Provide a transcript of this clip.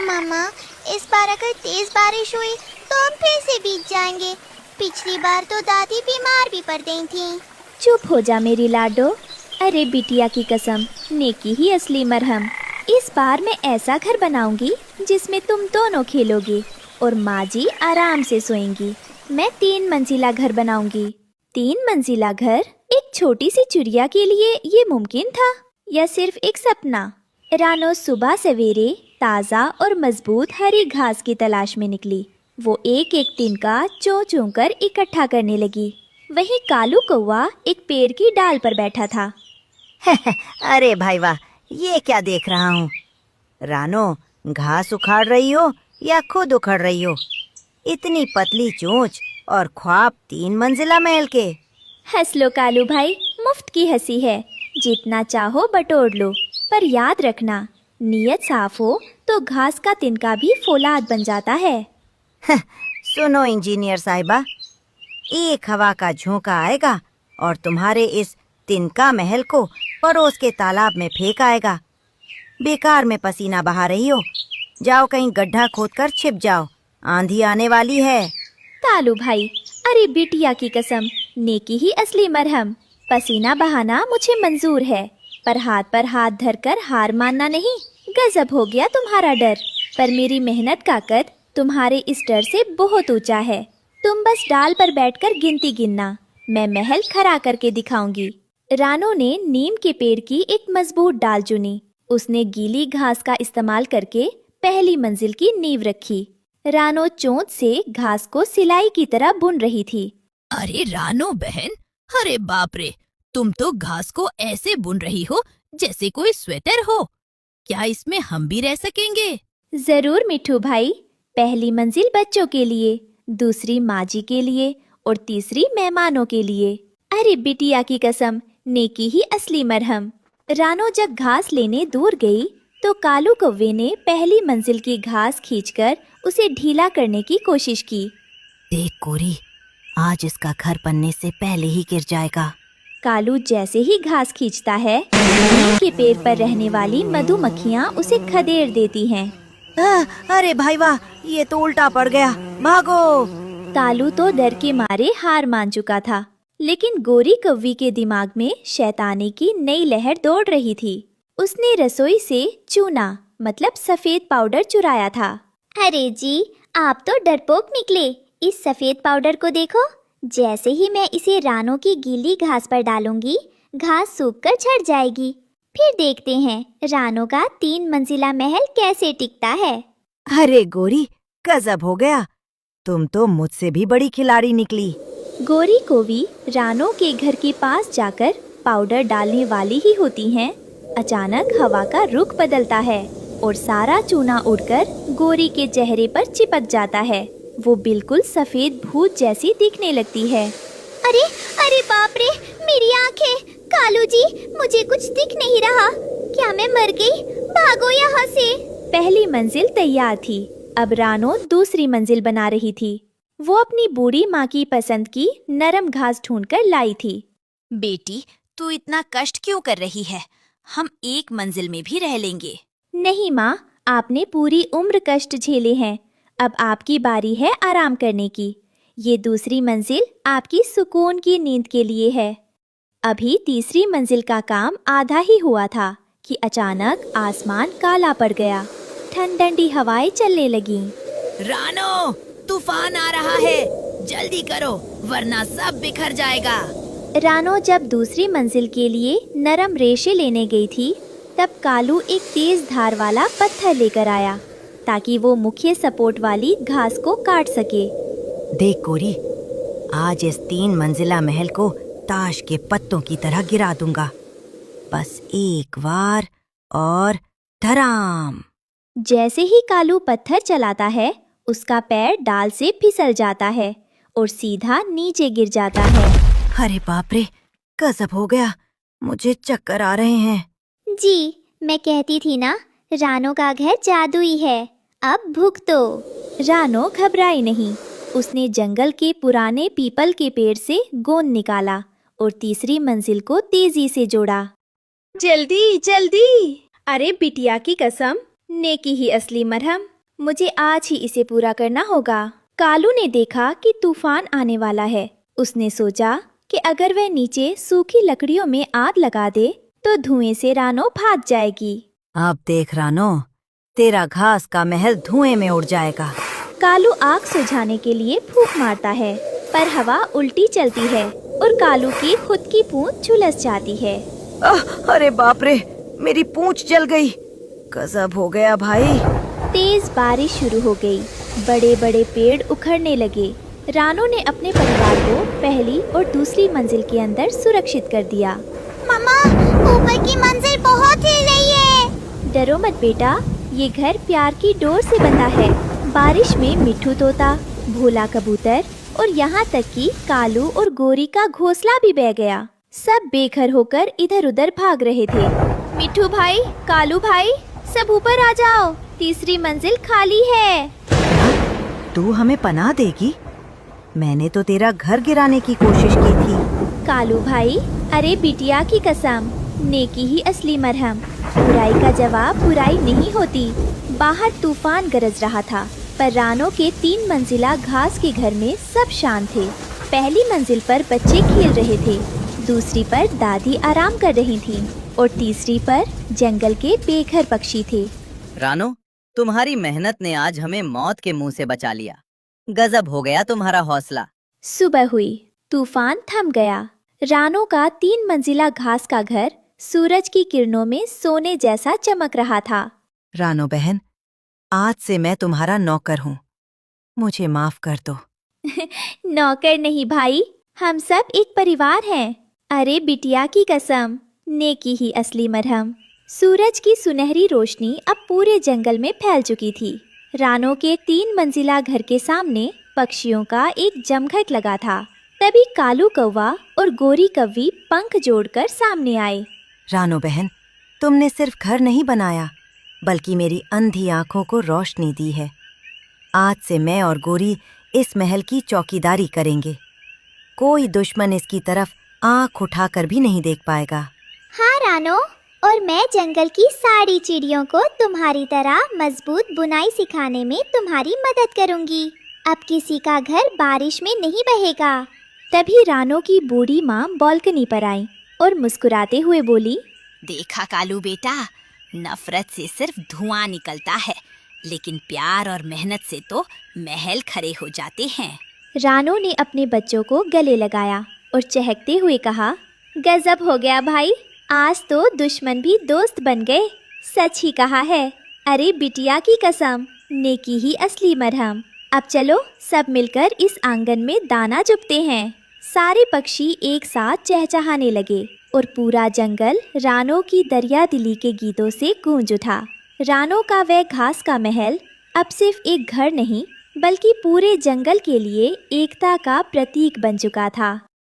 मामा, इस बार अगर तेज बारिश हुई तो हम फिर से भीग जाएंगे। पिछली बार तो दादी बीमार भी पड़ गई थी। चुप हो जा मेरी लाडो। अरे बिटिया की कसम, नेकी ही असली मरहम। इस बार मैं ऐसा घर बनाऊंगी जिसमें तुम दोनों खेलोगे और माँ जी आराम से सोएंगी। मैं 3 मंजिला घर बनाऊंगी। 3 मंजिला घर एक छोटी सी चिड़िया के लिए ये मुमकिन था या सिर्फ एक सपना? रानो सुबह सवेरे ताज़ा और मजबूत हरी घास की तलाश में निकली। वो एक एक तिनका चों चों कर इकट्ठा करने लगी। वहीं कालू कौवा एक पेड़ की डाल पर बैठा था। अरे भाई वाह, ये क्या देख रहा हूँ? रानो, घास उखाड़ रही हो या खुद उखड़ रही हो? इतनी पतली चोंच और ख्वाब 3 मंजिला महल के। हंस लो कालू भाई, मुफ्त की हंसी है। जितना चाहो बटोर लो, पर याद रखना, नीयत साफ हो तो घास का तिनका भी फौलाद बन जाता है। सुनो इंजीनियर साहिबा, एक हवा का झोंका आएगा और तुम्हारे इस तिनका महल को पड़ोस के तालाब में फेंक आएगा। बेकार में पसीना बहा रही हो। जाओ कहीं गड्ढा खोदकर छिप जाओ, आंधी आने वाली है। कालू भाई, अरे बिटिया की कसम, नेकी ही असली मरहम। पसीना बहाना मुझे मंजूर है, पर हाथ धरकर हार मानना नहीं। गजब हो गया तुम्हारा डर, पर मेरी मेहनत का कद तुम्हारे इस डर से बहुत ऊंचा है। तुम बस डाल पर बैठकर गिनती गिनना, मैं महल खड़ा करके दिखाऊंगी। रानो ने नीम के पेड़ की एक मजबूत डाल चुनी। उसने गीली घास का इस्तेमाल करके पहली मंजिल की नींव रखी। रानो चोंच से घास को सिलाई की तरह बुन रही थी। अरे रानो बहन, अरे बाप रे, तुम तो घास को ऐसे बुन रही हो जैसे कोई स्वेटर हो। क्या इसमें हम भी रह सकेंगे? जरूर मिठू भाई। पहली मंजिल बच्चों के लिए, दूसरी माँ जी के लिए और तीसरी मेहमानों के लिए। अरे बिटिया की कसम, नेकी ही असली मरहम। रानो जब घास लेने दूर गई तो कालू कौवे ने पहली मंजिल की घास खींचकर उसे ढीला करने की कोशिश की। देख कोरी, आज इसका घर बनने से पहले ही गिर जाएगा। कालू जैसे ही घास खींचता है, नीम के पेड़ पर रहने वाली मधुमक्खियाँ उसे खदेड़ देती हैं। अरे भाई वाह, ये तो उल्टा पड़ गया, भागो। कालू तो डर के मारे हार मान चुका था, लेकिन गोरी कौवी के दिमाग में शैतानी की नई लहर दौड़ रही थी। उसने रसोई से चूना मतलब सफेद पाउडर चुराया था। अरे जी, आप तो डरपोक निकले। इस सफेद पाउडर को देखो। जैसे ही मैं इसे रानो की गीली घास पर डालूंगी, घास सूखकर झड़ जाएगी। फिर देखते हैं रानो का 3 मंजिला महल कैसे टिकता है। अरे गोरी, गजब हो गया। तुम तो मुझसे भी बड़ी खिलाड़ी निकली। गोरी कौवी रानो के घर के पास जाकर पाउडर डालने वाली ही होती हैं। अचानक हवा का रुख बदलता है और सारा चूना उड़कर गोरी के चेहरे पर चिपक जाता है। वो बिल्कुल सफेद भूत जैसी दिखने लगती है। अरे अरे बाप रे, मेरी आंखें। कालू जी, मुझे कुछ दिख नहीं रहा। क्या मैं मर गई? भागो यहाँ से। पहली मंजिल तैयार थी, अब रानो दूसरी मंजिल बना रही थी। वो अपनी बूढ़ी माँ की पसंद की नरम घास ढूंढकर लाई थी। बेटी, तू इतना कष्ट क्यों कर रही है? हम 1 मंजिल में भी रह लेंगे। नहीं माँ, आपने पूरी उम्र कष्ट झेले हैं, अब आपकी बारी है आराम करने की। ये दूसरी मंजिल आपकी सुकून की नींद के लिए है। अभी तीसरी मंजिल का काम आधा ही हुआ था कि अचानक आसमान काला पड़ गया। ठंडी हवाएं चलने लगीं। रानो, तूफान आ रहा है, जल्दी करो वरना सब बिखर जाएगा। रानो जब दूसरी मंजिल के लिए नरम रेशे लेने गई थी, तब कालू एक तेज धार वाला पत्थर लेकर आया ताकि वो मुख्य सपोर्ट वाली घास को काट सके। देख गोरी, आज इस 3 मंजिला महल को ताश के पत्तों की तरह गिरा दूंगा। बस एक बार और धड़ाम। जैसे ही कालू पत्थर चलाता है, उसका पैर डाल से फिसल जाता है और सीधा नीचे गिर जाता है। अरे बाप रे, गजब हो गया, मुझे चक्कर आ रहे हैं। जी, मैं कहती थी ना, रानो का घर जादुई है। अब भुगतो। रानो घबराई नहीं। उसने जंगल के पुराने पीपल के पेड़ से गोंद निकाला और तीसरी मंजिल को तेजी से जोड़ा। जल्दी जल्दी। अरे बिटिया की कसम, नेकी ही असली मरहम। मुझे आज ही इसे पूरा करना होगा। कालू ने देखा कि तूफान आने वाला है। उसने सोचा कि अगर वह नीचे सूखी लकड़ियों में आग लगा दे तो धुएं से रानो भाग जाएगी। अब देख रानो, तेरा घास का महल धुएं में उड़ जाएगा। कालू आग सुझाने के लिए फूंक मारता है, पर हवा उल्टी चलती है और कालू की खुद की पूंछ झुलस जाती है। अरे बाप रे, मेरी पूंछ जल गई। गजब हो गया भाई। तेज बारिश शुरू हो गई। बड़े बड़े पेड़ उखड़ने लगे। रानो ने अपने परिवार को पहली और दूसरी मंजिल के अंदर सुरक्षित कर दिया। मम्मा, ऊपर की मंजिल बहुत हिल रही है। डरो मत बेटा, ये घर प्यार की डोर से बंधा है। बारिश में मिट्ठू तोता, भोला कबूतर और यहाँ तक कि कालू और गोरी का घोंसला भी बह गया। सब बेघर होकर इधर उधर भाग रहे थे। मिट्ठू भाई, कालू भाई, सब ऊपर आ जाओ, तीसरी मंजिल खाली है। तू हमें पनाह देगी? मैंने तो तेरा घर गिराने की कोशिश की थी। कालू भाई, अरे बिटिया की कसम, नेकी ही असली मरहम। बुराई का जवाब बुराई नहीं होती। बाहर तूफान गरज रहा था, पर रानो के 3 मंजिला घास के घर में सब शांत थे। पहली मंजिल पर बच्चे खेल रहे थे, दूसरी पर दादी आराम कर रही थी और तीसरी पर जंगल के बेघर पक्षी थे। रानो, तुम्हारी मेहनत ने आज हमें मौत के मुंह से बचा लिया। गजब हो गया तुम्हारा हौसला। सुबह हुई, तूफान थम गया। रानो का 3 मंजिला घास का घर सूरज की किरणों में सोने जैसा चमक रहा था। रानो बहन, आज से मैं तुम्हारा नौकर हूँ। मुझे माफ कर दो। नौकर नहीं भाई, हम सब एक परिवार हैं। अरे बिटिया की कसम, नेकी ही असली मरहम। सूरज की सुनहरी रोशनी अब पूरे जंगल में फैल चुकी थी। रानो के 3 मंजिला घर के सामने पक्षियों का एक जमघट लगा था। तभी कालू कौवा और गोरी कव्वी पंख जोड़कर सामने आए। रानो बहन, तुमने सिर्फ घर नहीं बनाया, बल्कि मेरी अंधी आंखों को रोशनी दी है। आज से मैं और गोरी इस महल की चौकीदारी करेंगे। कोई दुश्मन इसकी तरफ आंख उठाकर भी नहीं देख पाएगा। हाँ रानो, और मैं जंगल की सारी चिड़ियों को तुम्हारी तरह मजबूत बुनाई सिखाने में तुम्हारी मदद करूंगी। अब किसी का घर बारिश में नहीं बहेगा। तभी रानो की बूढ़ी माँ बालकनी पर आई और मुस्कुराते हुए बोली, देखा कालू बेटा, नफरत से सिर्फ धुआं निकलता है, लेकिन प्यार और मेहनत से तो महल खड़े हो जाते हैं। रानो ने अपने बच्चों को गले लगाया और चहकते हुए कहा, गजब हो गया भाई, आज तो दुश्मन भी दोस्त बन गए। सच ही कहा है। अरे बिटिया की कसम, नेकी ही असली मरहम। अब चलो सब मिलकर इस आंगन में दाना चुगते हैं। सारे पक्षी एक साथ चहचहाने लगे और पूरा जंगल रानो की दरिया दिली के गीतों से गूंज उठा। रानो का वह घास का महल अब सिर्फ एक घर नहीं, बल्कि पूरे जंगल के लिए एकता का प्रतीक बन चुका था।